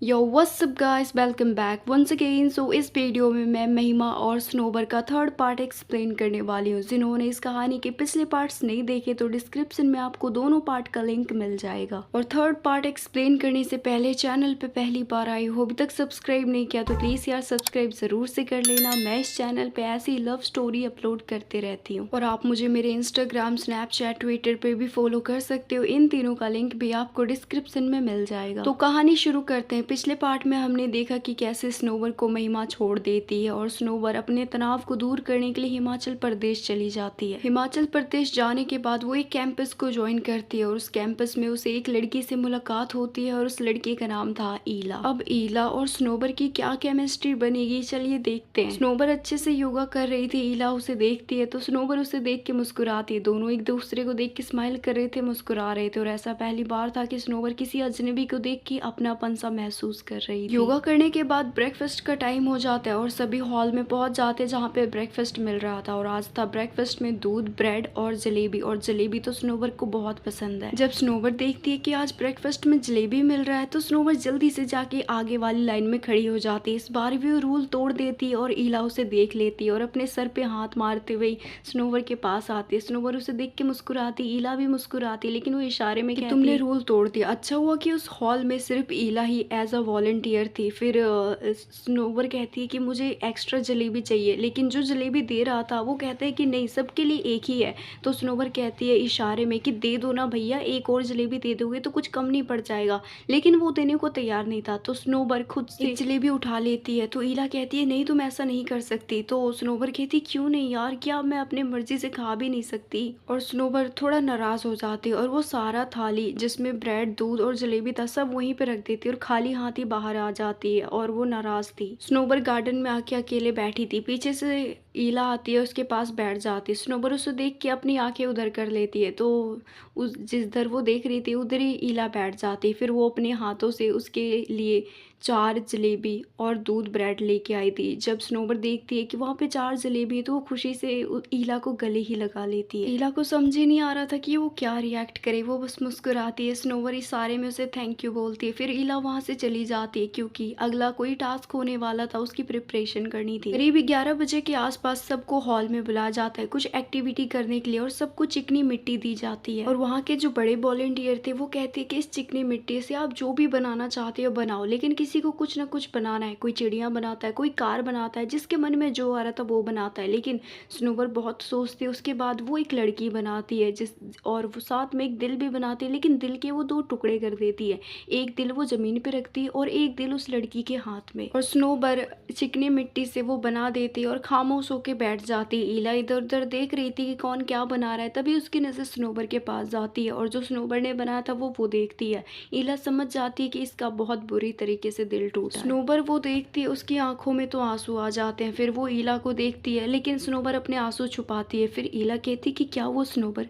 यो what's up guys, welcome back once again. So इस video में मैं महिमा और स्नोबर का थर्ड पार्ट एक्सप्लेन करने वाली हूँ। जिन्होंने इस कहानी के पिछले पार्ट्स नहीं देखे तो डिस्क्रिप्शन में आपको दोनों पार्ट का लिंक मिल जाएगा। और थर्ड पार्ट एक्सप्लेन करने से पहले चैनल पे पहली बार आई हो, अभी तक सब्सक्राइब नहीं किया तो प्लीज यार सब्सक्राइब जरूर से कर लेना। मैं इस चैनल पे ऐसी लव स्टोरी अपलोड करते रहती हूँ और आप मुझे मेरे इंस्टाग्राम, स्नैपचैट, ट्विटर पे भी फॉलो कर सकते हो। इन तीनों का लिंक भी आपको डिस्क्रिप्शन में मिल जाएगा। तो कहानी शुरू करते हैं। पिछले पार्ट में हमने देखा कि कैसे स्नोवर को महिमा छोड़ देती है और स्नोवर अपने तनाव को दूर करने के लिए हिमाचल प्रदेश चली जाती है। हिमाचल प्रदेश जाने के बाद वो एक कैंपस को ज्वाइन करती है और उस कैंपस में उसे एक लड़की से मुलाकात होती है और उस लड़की का नाम था ईला। अब ईला और स्नोवर की क्या केमिस्ट्री बनेगी, चलिए देखते हैं। स्नोवर अच्छे से योगा कर रही थी, ईला उसे देखती है तो स्नोवर उसे देख के मुस्कुराती है। दोनों एक दूसरे को देख के स्माइल कर रहे थे, मुस्कुरा रहे थे और ऐसा पहली बार था कि स्नोवर किसी अजनबी को देख के अपनापन सा महसूस कर रही थी। योगा करने के बाद ब्रेकफास्ट का टाइम हो जाता है और सभी हॉल में पहुंच जाते हैं जहाँ पे ब्रेकफास्ट मिल रहा था। और आज था ब्रेकफास्ट में दूध, ब्रेड और जलेबी तो स्नोवर को बहुत पसंद है। जब स्नोवर देखती है कि आज ब्रेकफास्ट में जलेबी मिल रहा है तो स्नोवर जल्दी से जाके आगे वाली लाइन में खड़ी हो जाती है। इस बार भी वो रूल तोड़ देती है और ईला उसे देख लेती है और अपने सर पे हाथ मारते हुए स्नोवर के पास आती है। स्नोवर उसे देख के मुस्कुराती, ईला भी मुस्कुराती, लेकिन वो इशारे में कहती तुमने रूल तोड़ दिया। अच्छा हुआ कि उस हॉल में सिर्फ ईला ही एज अ वॉलंटियर थी। फिर स्नोवर कहती है कि मुझे एक्स्ट्रा जलेबी चाहिए, लेकिन जो जलेबी दे रहा था वो कहता है कि नहीं, सबके लिए एक ही है। तो स्नोवर कहती है इशारे में कि दे दो ना भैया, एक और जलेबी दे दोगे तो कुछ कम नहीं पड़ जाएगा, लेकिन वो देने को तैयार नहीं था। तो स्नोवर खुद से एक जलेबी उठा लेती है तो ईला कहती है नहीं, तुम ऐसा नहीं कर सकती। तो स्नोवर कहती क्यों नहीं यार, क्या मैं अपने मर्जी से खा भी नहीं सकती। और स्नोवर थोड़ा नाराज हो जाती है और वो सारा थाली जिसमें ब्रेड, दूध और जलेबी था सब वहीं पे रख देती है और खाली हाथ ही बाहर आ जाती है और वो नाराज थी। स्नोबर गार्डन में आके अकेले बैठी थी, पीछे से ईला आती है, उसके पास बैठ जाती है। स्नोबर उसे देख के अपनी आंखें उधर कर लेती है तो उस जिधर वो देख रही थी उधर ही ईला बैठ जाती है। फिर वो अपने हाथों से उसके लिए 4 जलेबी और दूध, ब्रेड लेके आई थी। जब स्नोबर देखती है कि वहाँ पे 4 जलेबी है तो वो खुशी से ईला को गले ही लगा लेती है। ईला को समझ ही नहीं आ रहा था कि वो क्या रिएक्ट करे, वो बस मुस्कुराती है। स्नोबर इशारे में उसे थैंक यू बोलती है। फिर ईला वहाँ से चली जाती है क्योंकि अगला कोई टास्क होने वाला था, उसकी प्रिपरेशन करनी थी। करीब 11 बजे के आसपास सबको हॉल में बुलाया जाता है कुछ एक्टिविटी करने के लिए और सबको चिकनी मिट्टी दी जाती है। और वहाँ के जो बड़े वॉलंटियर थे वो कहते हैं कि इस चिकनी मिट्टी से आप जो भी बनाना चाहते हो बनाओ, लेकिन किसी को कुछ ना कुछ बनाना है। कोई चिड़िया बनाता है, कोई कार बनाता है, जिसके मन में जो आ रहा था वो बनाता है। लेकिन स्नोवर बहुत सोचती है, उसके बाद वो एक लड़की बनाती है और वो साथ में एक दिल भी बनाती है, लेकिन दिल के वो 2 टुकड़े कर देती है। एक दिल वो जमीन पे रखती है और एक दिल उस लड़की के हाथ में। और स्नोवर चिकनी मिट्टी से वो बना देती है और खामोश होके बैठ जाती है। ईला इधर उधर देख रही थी कि कौन क्या बना रहा है, तभी उसकी नजर स्नोवर के पास जाती है और जो स्नोवर ने बनाया था वो देखती है। ईला समझ जाती है कि इसका बहुत बुरी तरीके से दिल टूटा। स्नोबर वो देखती है, उसकी आंखों में तो आंसू आ जाते हैं। फिर वो ईला को देखती है, लेकिन स्नोबर अपने आंसू छुपाती है। फिर ईला कहती कि क्या वो स्नोबर,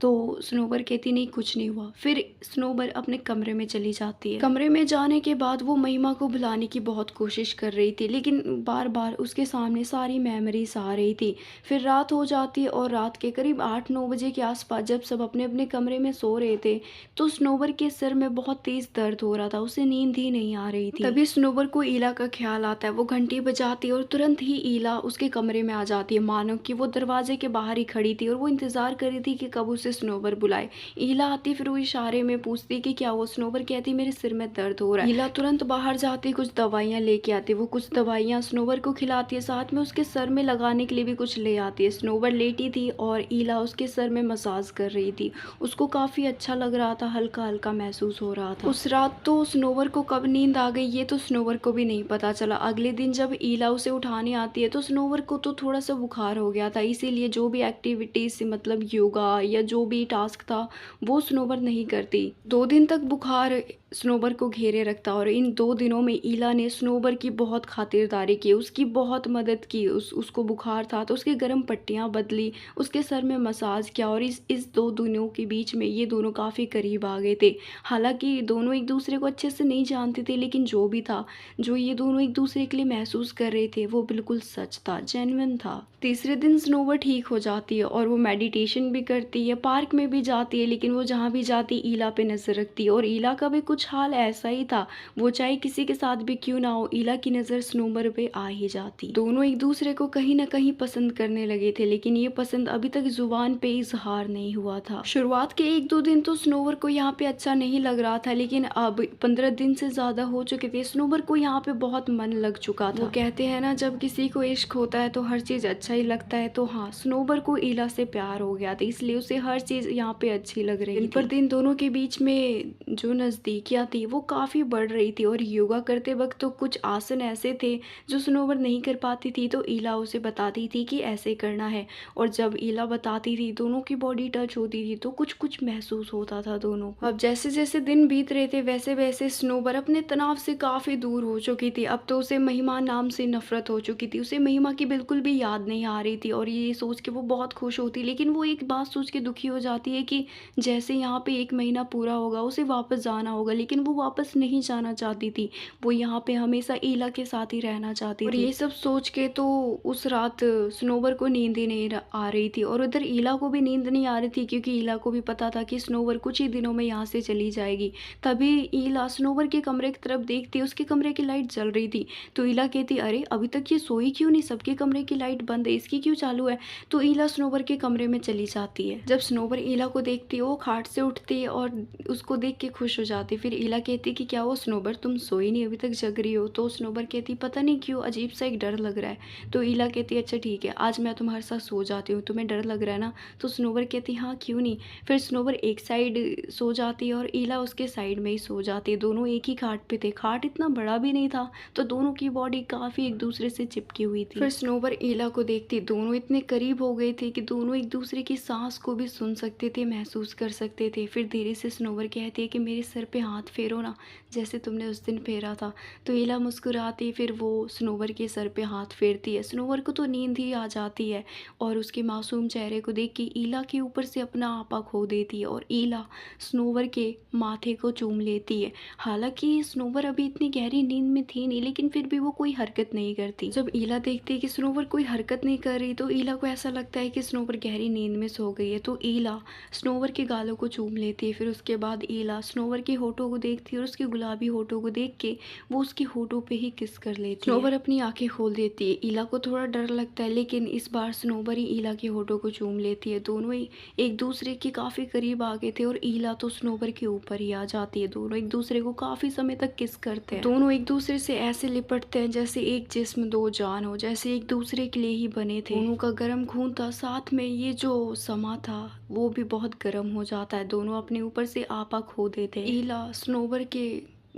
तो स्नोबर कहती नहीं, कुछ नहीं हुआ। फिर स्नोबर अपने कमरे में चली जाती है। कमरे में जाने के बाद वो महिमा को बुलाने की बहुत कोशिश कर रही थी, लेकिन बार बार उसके सामने सारी मेमोरीज आ रही थी। फिर रात हो जाती है और रात के करीब 8-9 बजे के आसपास जब सब अपने अपने कमरे में सो रहे थे तो स्नोबर के सिर में बहुत तेज दर्द हो रहा था, उसे नींद ही नहीं आ रही थी। तभी स्नोबर को ईला का ख्याल आता है, वो घंटी बजाती है और तुरंत ही ईला उसके कमरे में आ जाती है, मानो कि वो दरवाजे के बाहर ही खड़ी थी और वो इंतजार कर रही थी कि कब उसे स्नोवर बुलाए। ईला आती, फिर वो इशारे में पूछती कि क्या वो। स्नोवर कहती मेरे सिर में दर्द हो रहा है। ईला तुरंत बाहर जाती, कुछ दवाइयां लेके आती। वो कुछ दवाइयां स्नोवर को खिलाती है, साथ में उसके सर में लगाने के लिए भी कुछ ले आती है। स्नोवर लेटी थी और ईला उसके सर में मसाज कर रही थी। उसको काफी अच्छा लग रहा था, हल्का हल्का महसूस हो रहा था। उस रात तो स्नोवर को कब नींद आ गई ये तो स्नोवर को भी नहीं पता चला। अगले दिन जब ईला उसे उठाने आती है तो स्नोवर को तो थोड़ा सा बुखार हो गया था, इसीलिए जो भी एक्टिविटीज मतलब योगा या जो भी टास्क था वो स्नोवर नहीं करती। 2 दिन तक बुखार स्नोबर को घेरे रखता और इन 2 दिनों में ईला ने स्नोबर की बहुत खातिरदारी की, उसकी बहुत मदद की। उसको बुखार था तो उसकी गर्म पट्टियां बदली, उसके सर में मसाज किया और इस 2 दिनों के बीच में ये दोनों काफ़ी करीब आ गए थे। हालांकि दोनों एक दूसरे को अच्छे से नहीं जानते थे, लेकिन जो भी था, जो ये दोनों एक दूसरे के लिए महसूस कर रहे थे वो बिल्कुल सच था, जेन्युइन था। तीसरे दिन स्नोवर ठीक हो जाती है और वो मेडिटेशन भी करती है, पार्क में भी जाती है, लेकिन वो जहाँ भी जाती ईला पे नजर रखती है और ईला का भी कुछ कुछ हाल ऐसा ही था, वो चाहे किसी के साथ भी क्यों ना हो, ईला की नज़र स्नोबर पे आ ही जाती। दोनों एक दूसरे को कहीं ना कहीं पसंद करने लगे थे, लेकिन ये पसंद अभी तक जुबान पे इजहार नहीं हुआ था। शुरुआत के 1-2 दिन तो स्नोबर को यहाँ पे अच्छा नहीं लग रहा था, लेकिन अब 15 दिन से ज़्यादा हो चुके थे। स्नोबर को यहाँ पे बहुत मन लग चुका था। वो कहते हैं ना, जब किसी को इश्क होता है तो हर चीज़ अच्छा ही लगता है। तो हाँ, स्नोबर को ईला से प्यार हो गया था, इसलिए उसे हर चीज़ यहाँ पे अच्छी लग रही थी। दिन पर दिन दोनों के बीच में जो नज़दीकियाँ थी वो काफ़ी बढ़ रही थी, और योगा करते वक्त तो कुछ आसन ऐसे थे जो स्नोबर नहीं कर पाती थी, तो ईला उसे बताती थी कि ऐसे करना है। और जब ईला बताती थी, दोनों की बॉडी टच होती थी, तो कुछ कुछ महसूस होता था दोनों को। अब जैसे जैसे दिन बीत रहे थे, वैसे वैसे स्नोबर अपने तनाव से काफ़ी दूर हो चुकी थी। अब तो उसे महिमा नाम से नफरत हो चुकी थी, उसे महिमा की बिल्कुल भी याद नहीं आ रही थी, और ये सोच के वो बहुत खुश होती। लेकिन वो एक बात सोच के दुखी हो जाती है कि जैसे यहाँ पे 1 महीना पूरा होगा, उसे वापस जाना होगा, लेकिन वो वापस नहीं जाना चाहती थी। वो यहाँ पे हमेशा ईला के साथ ही रहना चाहती थी। और ये सब सोच के तो उस रात स्नोबर को नींद ही नहीं आ रही थी, और उधर ईला को भी नींद नहीं आ रही थी, क्योंकि ईला को भी पता था कि स्नोबर कुछ ही दिनों में यहाँ से चली जाएगी। तभी ईला स्नोबर के कमरे की तरफ देखती, उसके कमरे की लाइट जल रही थी। तो ईला कहती, अरे अभी तक ये सोई क्यों नहीं, सबके कमरे की लाइट बंद है, इसकी क्यों चालू है। तो ईला स्नोबर के कमरे में चली जाती है। जब स्नोबर ईला को देखती है, वो खाट से उठती है और उसको देख के खुश हो जाती। फिर ईला कहती कि क्या वो स्नोबर, तुम सोई नहीं, अभी तक जग रही हो। तो स्नोबर कहती, पता नहीं क्यों अजीब सा एक डर लग रहा है। तो ईला कहती, अच्छा ठीक है, आज मैं तुम्हारे साथ सो जाती हूँ, तुम्हें डर लग रहा है ना। तो स्नोबर कहती, हाँ क्यों नहीं। फिर स्नोबर एक साइड सो जाती है और ईला उसके साइड में ही सो जाती है। दोनों एक ही खाट पे थे, खाट इतना बड़ा भी नहीं था, तो दोनों की बॉडी काफ़ी एक दूसरे से चिपकी हुई थी। फिर स्नोबर ईला को देखती, दोनों इतने करीब हो गए थे कि दोनों एक दूसरे की सांस को भी सुन सकते थे, महसूस कर सकते थे। फिर धीरे से स्नोबर कहती है कि मेरे सर पे हाथ फेरो ना, जैसे तुमने उस दिन फेरा था। तो ईला मुस्कुराती, फिर वो स्नोबर के सर पे हाथ फेरती है। स्नोबर को तो नींद ही आ जाती है, और उसके मासूम चेहरे को देख के ईला के ऊपर से अपना आपा खो देती है, और ईला स्नोबर के माथे को चूम लेती है। हालांकि स्नोबर अभी इतनी गहरी नींद में थी नहीं, लेकिन फिर भी वो कोई हरकत नहीं करती। जब ईला देखती है कि स्नोबर कोई हरकत नहीं कर रही, तो ईला को ऐसा लगता है कि स्नोबर गहरी नींद में सो गई है। तो ईला स्नोबर के गालों को चूम लेती है। फिर उसके बाद ईला स्नोबर के होठों को देखती है, और उसके गुलाबी होठों को देख के वो उसके होठों पे ही किस कर लेती है। स्नोबर अपनी आंखें खोल देती है। ईला को थोड़ा डर लगता है, लेकिन इस बार स्नोबर ही ईला के होठों को चूम लेती है। दोनों ही एक दूसरे के काफ़ी करीब आ गए थे, और ईला तो स्नोबर के ऊपर ही आ जाती है। दोनों एक दूसरे को काफ़ी समय तक किस करते हैं। दोनों एक दूसरे से ऐसे लिपटते हैं जैसे एक जिस्म दो जान हो, जैसे एक दूसरे के लिए ही बने थे। दोनों का गर्म खून था, साथ में ये जो समा था वो भी बहुत गर्म हो जाता है। दोनों अपने ऊपर से आपा खो देते हैं। ईला स्नोबर के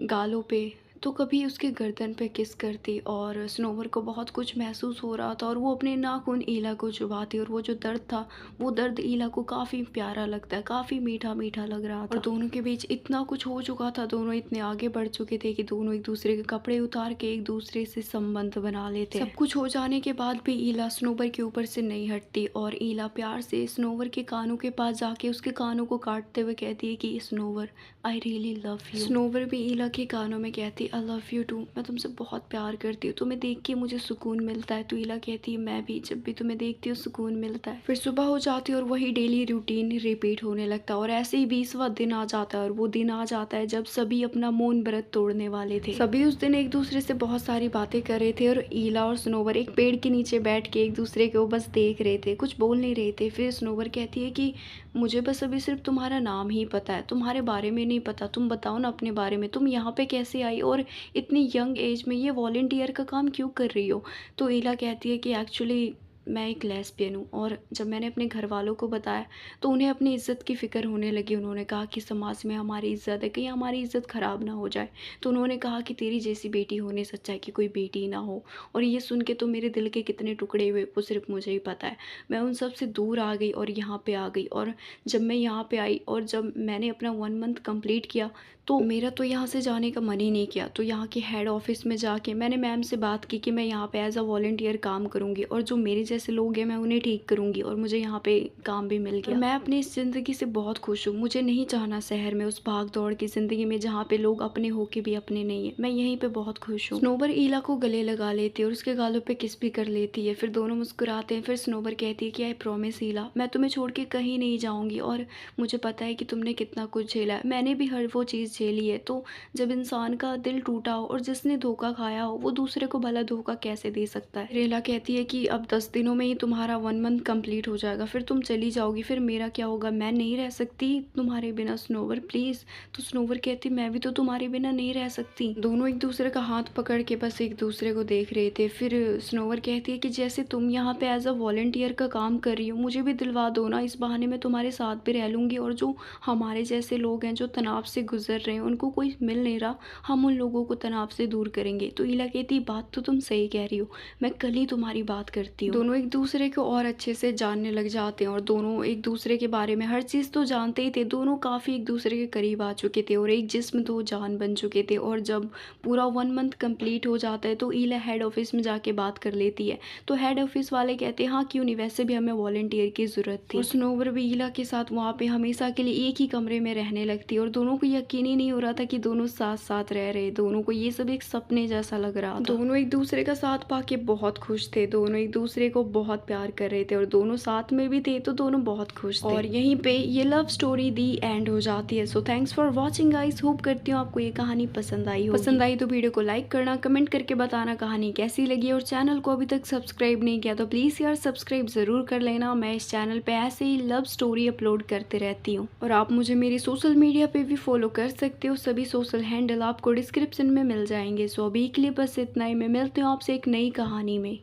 गालों पे तो कभी उसके गर्दन पे किस करती, और स्नोबर को बहुत कुछ महसूस हो रहा था, और वो अपने नाखून ईला को चुभाती, और वो जो दर्द था वो दर्द ईला को काफ़ी प्यारा लगता है, काफ़ी मीठा मीठा लग रहा था। और दोनों के बीच इतना कुछ हो चुका था, दोनों इतने आगे बढ़ चुके थे कि दोनों एक दूसरे के कपड़े उतार के एक दूसरे से संबंध बना लेते। सब कुछ हो जाने के बाद भी ईला स्नोबर के ऊपर से नहीं हटती, और ईला प्यार से स्नोबर के कानों के पास जाके उसके कानों को काटते हुए कहती है कि Snober, I really love you. Snober भी ईला के कानों में कहती, आई लव यू टू, मैं तुमसे बहुत प्यार करती हूँ, तुम्हें देख के मुझे सुकून मिलता है। तो ईला कहती है, मैं भी, जब भी तुम्हें देखती हूँ सुकून मिलता है। फिर सुबह हो जाती है, और वही डेली रूटीन रिपीट होने लगता है, और ऐसे ही 20वां दिन आ जाता है। और वो दिन आ जाता है जब सभी अपना मौन व्रत तोड़ने वाले थे। सभी उस दिन एक दूसरे से बहुत सारी बातें कर रहे थे, और ईला और स्नोबर एक पेड़ के नीचे बैठ के एक दूसरे को बस देख रहे थे, कुछ बोल नहीं रहे थे। फिर स्नोबर कहती है कि मुझे बस अभी सिर्फ तुम्हारा नाम ही पता है, तुम्हारे बारे में नहीं पता, तुम बताओ ना अपने बारे में, तुम यहाँ पे कैसे आई, और इतनी यंग एज में ये वॉलंटियर का काम क्यों कर रही हो। तो ईला कहती है कि एक्चुअली मैं एक लेस्बियन हूँ, और जब मैंने अपने घर वालों को बताया तो उन्हें अपनी इज़्ज़त की फ़िक्र होने लगी। उन्होंने कहा कि समाज में हमारी इज़्ज़त है, कहीं हमारी इज़्ज़त ख़राब ना हो जाए। तो उन्होंने कहा कि तेरी जैसी बेटी होने से अच्छा है कि कोई बेटी ना हो। और ये सुन के तो मेरे दिल के कितने टुकड़े हुए वो सिर्फ मुझे ही पता है। मैं उन सब से दूर आ गई और यहाँ पे आ गई, और जब मैं यहाँ पे आई और जब मैंने अपना 1 मंथ कंप्लीट किया, तो मेरा तो यहाँ से जाने का मन ही नहीं किया। तो यहाँ के हेड ऑफिस में जाके मैंने मैम से बात की कि मैं यहाँ पे एज अ वॉलंटियर काम करूँगी, और जो मेरे जैसे लोग हैं मैं उन्हें ठीक करूँगी, और मुझे यहाँ पे काम भी मिल गया। मैं अपनी इस ज़िंदगी से बहुत खुश हूँ। मुझे नहीं चाहना शहर में उस भाग दौड़ की ज़िंदगी में जहाँ पे लोग अपने होके भी अपने नहीं है। मैं यहीं पे बहुत खुश हूँ। स्नोबर ईला को गले लगा लेती है और उसके गालों पे किस भी कर लेती है। फिर दोनों मुस्कुराते हैं। फिर स्नोबर कहती है कि आई प्रॉमिस ईला, मैं तुम्हें छोड़ के कहीं नहीं जाऊँगी, और मुझे पता है कि तुमने कितना कुछ झेला है, मैंने भी हर वो चीज़ झेली है, तो जब इंसान का दिल टूटा हो और जिसने धोखा खाया हो वो दूसरे को भला धोखा कैसे दे सकता है। रेला कहती है कि अब 10 दिनों में ही तुम्हारा 1 मंथ कंप्लीट हो जाएगा, फिर तुम चली जाओगी, फिर मेरा क्या होगा, मैं नहीं रह सकती तुम्हारे बिना स्नोवर प्लीज़। तो स्नोवर कहती मैं भी तो तुम्हारे बिना नहीं रह सकती। दोनों एक दूसरे का हाथ पकड़ के बस एक दूसरे को देख रहे थे। फिर स्नोवर कहती है कि जैसे तुम यहाँ पे एज अ वॉलंटियर का काम कर रही हो, मुझे भी दिलवा दो ना, इस बहाने मैं तुम्हारे साथ भी रह लूँगी और जो हमारे जैसे लोग हैं जो तनाव से गुजर रहे हैं उनको कोई मिल नहीं रहा, हम उन लोगों को तनाव से दूर करेंगे। तो ईला कहती बात तो तुम सही कह रही हो, मैं कल ही तुम्हारी बात करती हूँ। दोनों एक दूसरे को और अच्छे से जानने लग जाते हैं और दोनों एक दूसरे के बारे में हर चीज़ तो जानते ही थे। दोनों काफ़ी एक दूसरे के करीब आ चुके थे और एक जिस्म दो जान बन चुके थे। और जब पूरा 1 मंथ कंप्लीट हो जाता है तो ईला हेड ऑफिस में जाके बात कर लेती है। तो हेड ऑफिस वाले कहते हैं हाँ क्यों नहीं, वैसे भी हमें वॉलंटियर की ज़रूरत थी। और स्नोवर भी ईला के साथ वहाँ पे हमेशा के लिए एक ही कमरे में रहने लगती है और दोनों को यकीन ही नहीं हो रहा था कि दोनों साथ साथ रह रहे। दोनों को ये सब एक सपने जैसा लग रहा था। दोनों एक दूसरे का साथ पाके बहुत खुश थे, दोनों एक दूसरे को बहुत प्यार कर रहे थे और दोनों साथ में भी थे तो दोनों बहुत खुश थे। और यहीं पे ये लव स्टोरी दी एंड हो जाती है। So thanks for watching guys, hope करती हूँ आपको ये कहानी पसंद आई हो। पसंद आई तो वीडियो को लाइक करना, कमेंट करके बताना कहानी कैसी लगी। और चैनल को अभी तक सब्सक्राइब नहीं किया तो प्लीज़ यार सब्सक्राइब ज़रूर कर लेना। मैं इस चैनल पे ऐसे ही लव स्टोरी अपलोड करते रहती हूँ। और आप मुझे मेरी सोशल मीडिया पे भी फॉलो कर सकते हो, सभी सोशल हैंडल आपको डिस्क्रिप्शन में मिल जाएंगे। सो अभी के लिए बस इतना ही, मैं मिलती हूँ आपसे एक नई कहानी में।